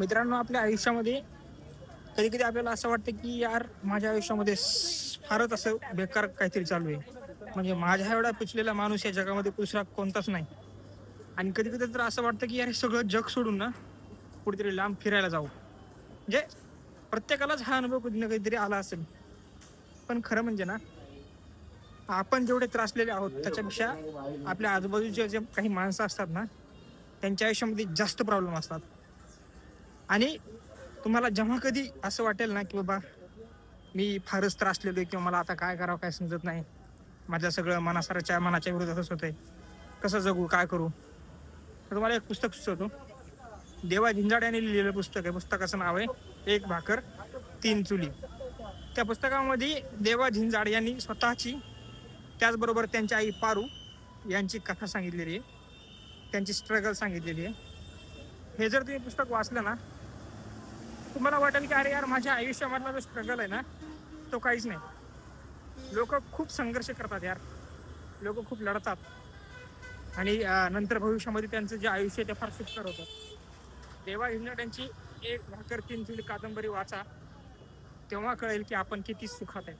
मित्रांनो, आपल्या आयुष्यामध्ये कधी कधी आपल्याला असं वाटतं की यार माझ्या आयुष्यामध्ये फारच असं बेकार काहीतरी चालू आहे. म्हणजे माझ्या एवढा पिचलेला माणूस या जगामध्ये दुसरा कोणताच नाही. आणि कधी कधी तर असं वाटतं की यार हे सगळं जग सोडून ना कुठेतरी लांब फिरायला जाऊ. म्हणजे प्रत्येकालाच हा अनुभव कधी ना कधीतरी आला असेल. पण खरं म्हणजे ना, आपण जेवढे त्रासलेले आहोत त्याच्यापेक्षा आपल्या आजूबाजूचे जे काही माणसं असतात ना, त्यांच्या आयुष्यामध्ये जास्त प्रॉब्लेम असतात. आणि तुम्हाला जेव्हा कधी असं वाटेल ना की बाबा मी फारच त्रासलेलो आहे किंवा मला आता काय करावं काय समजत नाही, माझं सगळं मनाच्या विरोधातच होतंय, कसं जगू काय करू, तर तुम्हाला एक पुस्तक सुचवतो. देवा झिंजाड यांनी लिहिलेलं पुस्तक आहे. पुस्तकाचं नाव आहे एक भाकर तीन चुली. त्या पुस्तकामध्ये देवा झिंजाड यांनी स्वतःची, त्याचबरोबर त्यांची आई पारू यांची कथा सांगितलेली आहे, त्यांची स्ट्रगल सांगितलेली आहे. हे जर तुम्ही पुस्तक वाचलं ना, तुम्हाला वाटेल की अरे यार माझ्या आयुष्यामधला जो स्ट्रगल आहे ना, तो काहीच नाही. लोक खूप संघर्ष करतात यार, लोक खूप लढतात. आणि नंतर भविष्यामध्ये त्यांचं जे आयुष्य आहे ते फार सुखकर होतं. देवा हिंगड यांची एक भाकर तीन चुली कादंबरी वाचा, तेव्हा कळेल की आपण किती सुखात आहे.